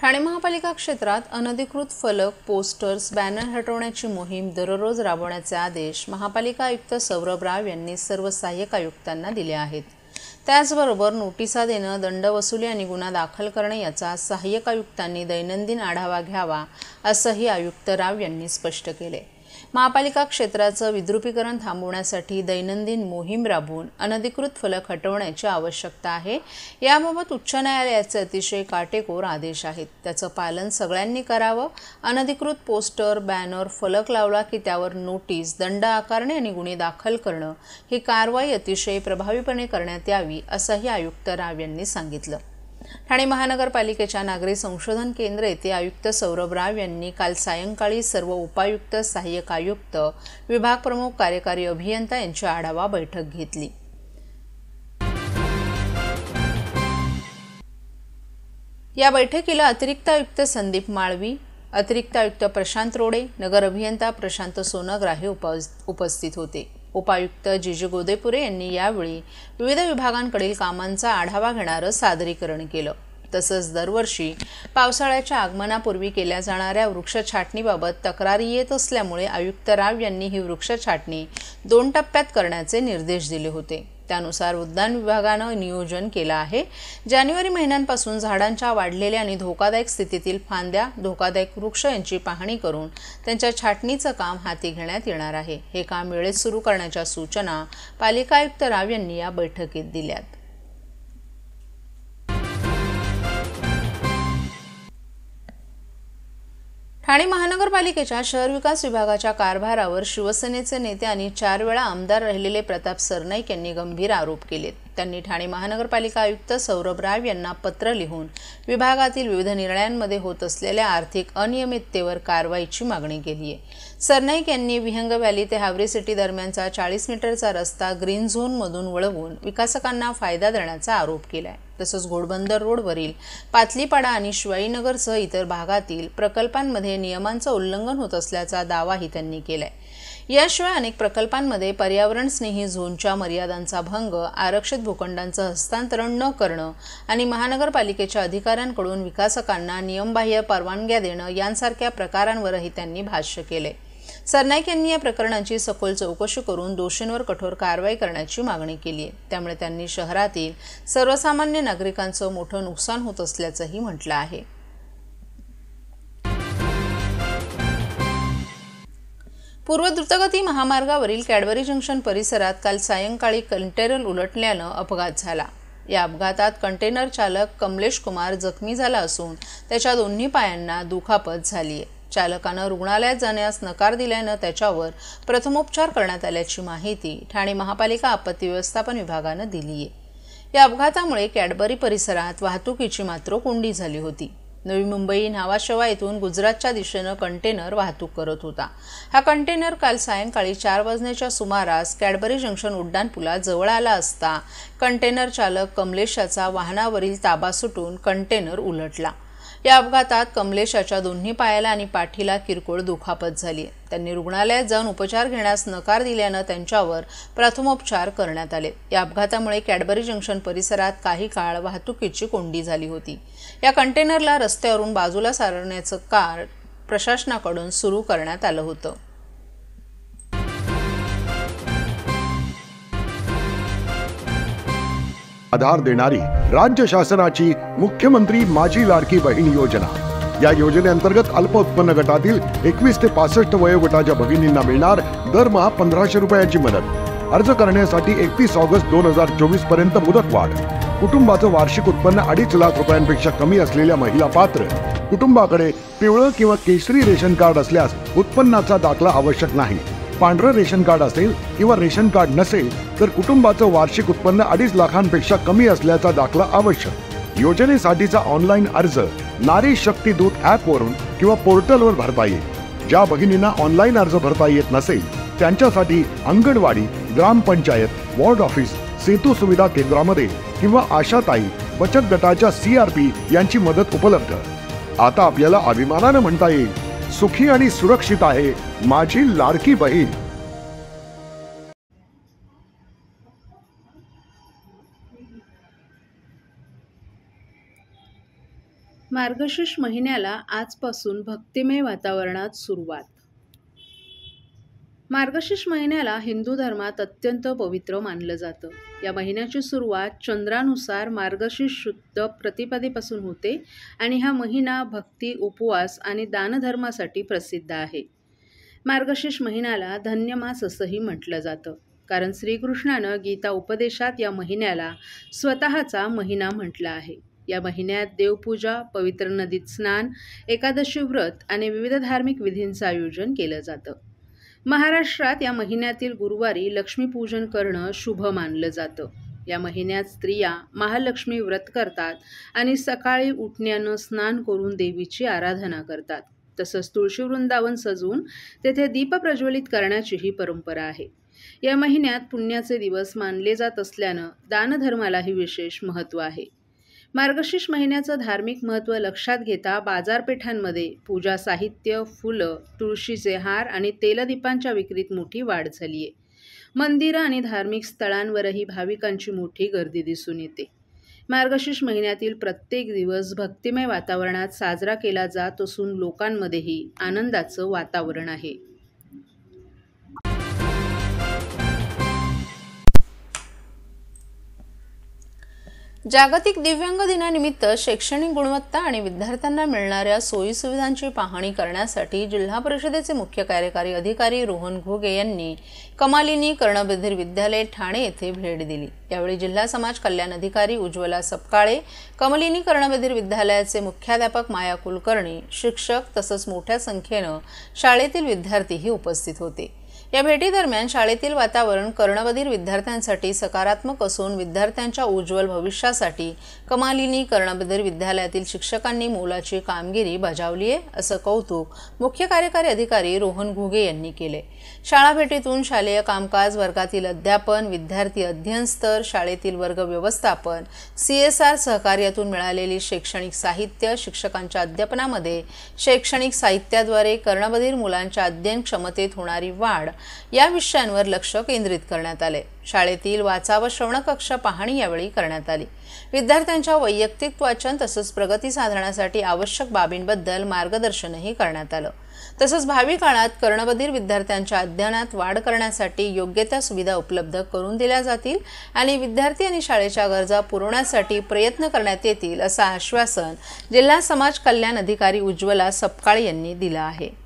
ठाणे महापालिका क्षेत्रात अनधिकृत फलक, पोस्टर्स, बॅनर हटवण्याची मोहीम दररोज राबवण्याचे आदेश महापालिका आयुक्त सौरभ राव यांनी सर्व सहाय्यक आयुक्तांना दिले आहेत। त्याचबरोबर नोटिसा देणं, दंड वसुली आणि गुन्हा दाखल करणे याचा सहाय्यक आयुक्तांनी दैनंदिन आढावा घ्यावा, असंही आयुक्त राव यांनी स्पष्ट केले। महापालिका क्षेत्राचं विद्रुपीकरण थांबवण्यासाठी दैनंदिन मोहीम राबवून अनधिकृत फलक हटवण्याची आवश्यकता आहे। याबाबत उच्च न्यायालयाचे अतिशय काटेकोर आदेश आहेत, त्याचं पालन सगळ्यांनी करावं। अनधिकृत पोस्टर, बॅनर, फलक लावला की त्यावर नोटीस, दंड आकारणे आणि गुन्हे दाखल करणं ही कारवाई अतिशय प्रभावीपणे करण्यात यावी, असंही आयुक्त राव यांनी सांगितलं। ठाणे महानगरपालिकेच्या नागरी संशोधन केंद्र येथे आयुक्त सौरभ राव यांनी काल सायंकाळी सर्व उपायुक्त, सहाय्यक आयुक्त, विभाग प्रमुख, कार्यकारी अभियंता यांची आढावा बैठक घेतली। या बैठकीला अतिरिक्त आयुक्त संदीप माळवी, अतिरिक्त आयुक्त प्रशांत रोडे, नगर अभियंता प्रशांत सोनग्राहे उपस्थित होते। उपायुक्त जिजू गोदेपुरे यांनी यावेळी विविध विभागांकडील कामांचा आढावा घेणारं सादरीकरण केलं। तसंच दरवर्षी पावसाळ्याच्या आगमनापूर्वी केल्या जाणाऱ्या वृक्ष छाटणीबाबत तक्रारी येत असल्यामुळे आयुक्त राव यांनी ही वृक्ष छाटणी 2 टप्प्यात करण्याचे निर्देश दिले होते। त्यानुसार उद्यान विभागानं नियोजन केलं आहे। जानेवारी महिन्यापासून झाडांच्या वाढलेल्या आणि धोकादायक स्थितीतील फांद्या, धोकादायक वृक्ष यांची पाहणी करून त्यांच्या छाटणीचं काम हाती घेण्यात येणार आहे। हे काम वेळेत सुरू करण्याच्या सूचना पालिका आयुक्त राव यांनी या बैठकीत दिल्यात। ठाणे महानगरपालिकेच्या शहर विकास विभागाच्या कारभारावर शिवसेनेचे नेते आणि 4 वेळा आमदार राहिलेले प्रताप सरनाईक यांनी गंभीर आरोप केलेत। त्यांनी ठाणे महानगरपालिका आयुक्त सौरभ राव यांना पत्र लिहून विभागातील विविध निर्णयांमध्ये होत असलेल्या आर्थिक अनियमिततेवर कारवाईची मागणी केली आहे। सरनाईक यांनी विहंग व्हॅली ते हावरे सिटी दरम्यानचा 40 मीटरचा रस्ता ग्रीन झोनमधून वळवून विकासकांना फायदा देण्याचा आरोप केलाय। तसंच घोडबंदर रोडवरील पातलीपाडा आणि शिवाजीनगरसह इतर भागातील प्रकल्पांमध्ये नियमांचं उल्लंघन होत असल्याचा दावाही त्यांनी केलाय। याशिवाय अनेक प्रकल्पांमध्ये पर्यावरण स्नेही झोनच्या मर्यादांचा भंग, आरक्षित भूखंडांचं हस्तांतरण न करणं आणि महानगरपालिकेच्या अधिकाऱ्यांकडून विकासकांना नियमबाह्य परवानग्या देणं यांसारख्या प्रकारांवरही त्यांनी भाष्य केले। सरनाईक यांनी या प्रकरणाची सखोल चौकशी करून दोषींवर कठोर कारवाई करण्याची मागणी केली आहे। त्यामुळे त्यांनी शहरातील सर्वसामान्य नागरिकांचं मोठं नुकसान होत असल्याचंही म्हटलं आहे। पूर्व द्रुतगती महामार्गावरील कॅडबरी जंक्शन परिसरात काल सायंकाळी कंटेनर उलटल्यानं अपघात झाला। या अपघातात कंटेनर चालक कमलेश कुमार जखमी झाला असून त्याच्या दोन्ही पायांना दुखापत झाली आहे। चालकानं रुग्णालयात जाण्यास नकार दिल्यानं त्याच्यावर प्रथमोपचार करण्यात आल्याची माहिती ठाणे महापालिका आपत्ती व्यवस्थापन विभागानं दिली आहे। या अपघातामुळे कॅडबरी परिसरात वाहतुकीची मात्र कोंडी झाली होती। नवी मुंबई न्हावाशेवा येथून गुजरातच्या दिशेनं कंटेनर वाहतूक करत होता। हा कंटेनर काल सायंकाळी 4 वाजण्याच्या सुमारास कॅडबरी जंक्शन उड्डाणपुला जवळ आला असता कंटेनर चालक कमलेशाचा वाहनावरील ताबा सुटून कंटेनर उलटला। या अपघातात कमलेशाच्या दोन्ही पायाला आणि पाठीला किरकोळ दुखापत झाली। त्यांनी रुग्णालयात जाऊन उपचार घेण्यास नकार दिल्यानं त्यांच्यावर प्रथमोपचार करण्यात आले। या अपघातामुळे कॅडबरी जंक्शन परिसरात काही काळ वाहतुकीची कोंडी झाली होती। या कंटेनरला रस्त्यावरून बाजूला सारण्याचं कार्य प्रशासनाकडून सुरू करण्यात आलं होतं। आधार देणारी राज्य शासनाची मुख्यमंत्री माझी लाडकी बहीण योजना। या योजनेअंतर्गत अल्प उत्पन्न गटातील 21 ते 65 वयोगटाच्या भगिनींना मिळणार दरमहा 1500 रुपयांची मदत। अर्ज करण्यासाठी 31 ऑगस्ट 2024 पर्यंत मुदतवाढ। कुटुंबाचं वार्षिक उत्पन्न 2.5 लाख रुपयांपेक्षा कमी असलेल्या महिला पात्र। कुटुंबाकडे पिवळं किंवा केशरी रेशन कार्ड असल्यास उत्पन्नाचा दाखला आवश्यक नाही। पांढरं रेशन कार्ड असेल किंवा रेशन कार्ड नसेल तर कुटुंबाचं वार्षिक उत्पन्न 2.5 लाखांपेक्षा कमी असल्याचा दाखला आवश्यक। योजनेसाठीचा ऑनलाईन अर्ज नारी शक्ती दूत ॲपवरून किंवा पोर्टलवर भरता येईल। ज्या भगिनींना ऑनलाईन अर्ज भरता येत नसेल त्यांच्यासाठी अंगणवाडी, ग्रामपंचायत, वॉर्ड ऑफिस, सेतू सुविधा केंद्रामध्ये किंवा आशाताई बचत गटाच्या CRP यांची मदत उपलब्ध। आता आपल्याला अभिमानाने म्हणता येईल, सुखी आणि सुरक्षित आहे माझी लाडकी बहीण। मार्गशीर्ष महिन्याला आजपासून भक्तिमय वातावरणात सुरुवात. मार्गशीर्ष महिन्याला हिंदू धर्मात अत्यंत पवित्र मानलं जातं. या महिन्याची सुरुवात चंद्रानुसार मार्गशीर्ष शुद्ध प्रतिपदेपासून होते आणि हा महिना भक्ती, उपवास आणि दानधर्मासाठी प्रसिद्ध आहे. मार्गशीर्ष महिन्याला धन्यमास असंही म्हटलं जातं, कारण श्रीकृष्णानं गीता उपदेशात या महिन्याला स्वतःचा महिना म्हटला आहे. या महिन्यात देवपूजा, पवित्र नदीत स्नान, एकादशी व्रत आणि विविध धार्मिक विधींचं आयोजन केलं जातं. महाराष्ट्रात या महिन्यातील गुरुवारी लक्ष्मीपूजन करणं शुभ मानलं जातं. या महिन्यात स्त्रिया महालक्ष्मी व्रत करतात आणि सकाळी उठण्यानं स्नान करून देवीची आराधना करतात. तसंच तुळशी वृंदावन सजवून तेथे दीप प्रज्वलित करण्याचीही परंपरा आहे. या महिन्यात पुण्याचे दिवस मानले जात असल्यानं दानधर्मालाही विशेष महत्त्व आहे. मार्गशीर्ष महिन्याचं धार्मिक महत्त्व लक्षात घेता बाजारपेठांमध्ये पूजा साहित्य, फुलं, तुळशीचे हार आणि तेलदीपांच्या विक्रीत मोठी वाढ झाली आहे. मंदिरं आणि धार्मिक स्थळांवरही भाविकांची मोठी गर्दी दिसून येते. मार्गशीर्ष महिन्यातील प्रत्येक दिवस भक्तिमय वातावरणात साजरा केला जात असून लोकांमध्येही आनंदाचं वातावरण आहे. जागतिक दिव्यांग दिनानिमित्त शैक्षणिक गुणवत्ता आणि विद्यार्थ्यांना मिळणाऱ्या सोयीसुविधांची पाहणी करण्यासाठी जिल्हा परिषदेचे मुख्य कार्यकारी अधिकारी रोहन घुगे यांनी कमालिनी कर्णबधिर विद्यालय ठाणे येथे भेट दिली. यावेळी जिल्हा समाज कल्याण अधिकारी उज्ज्वला सपकाळे, कमालिनी कर्णबधिर विद्यालयाचे मुख्याध्यापक माया कुलकर्णी, शिक्षक तसंच मोठ्या संख्येनं शाळेतील विद्यार्थीही उपस्थित होते. या भेटीदरम्यान शाळेतील वातावरण कर्णबधिर विद्यार्थ्यांसाठी सकारात्मक असून विद्यार्थ्यांच्या उज्ज्वल भविष्यासाठी कमालिनी कर्णबधिर विद्यालयातील शिक्षकांनी मोलाची कामगिरी बजावली आहे, असं कौतुक मुख्य कार्यकारी अधिकारी रोहन घुगे यांनी केले. शाळा भेटीतून शालेय कामकाज, वर्गातील अध्यापन, विद्यार्थी अध्ययन स्तर, शाळेतील वर्ग व्यवस्थापन, CSR सहकार्यातून मिळालेली शैक्षणिक साहित्य, शिक्षकांच्या अध्यापनामध्ये शैक्षणिक साहित्याद्वारे कर्णबधिर मुलांच्या अध्ययन क्षमतेत होणारी वाढ या विषयांवर लक्ष केंद्रित करण्यात आले. शाळेतील वाचा व श्रवण कक्ष पाहणी यावेळी करण्यात आली. विद्यार्थ्यांच्या वैयक्तिक वाचन तसंच प्रगती साधण्यासाठी आवश्यक बाबींबद्दल मार्गदर्शनही करण्यात आलं. तसंच भावी काळात कर्णबधिर विद्यार्थ्यांच्या अध्ययनात वाढ करण्यासाठी योग्य त्या सुविधा उपलब्ध करून दिल्या जातील आणि विद्यार्थी आणि शाळेच्या गरजा पुरवण्यासाठी प्रयत्न करण्यात येतील, असं आश्वासन जिल्हा समाज कल्याण अधिकारी उज्ज्वला सपकाळे यांनी दिलं आहे.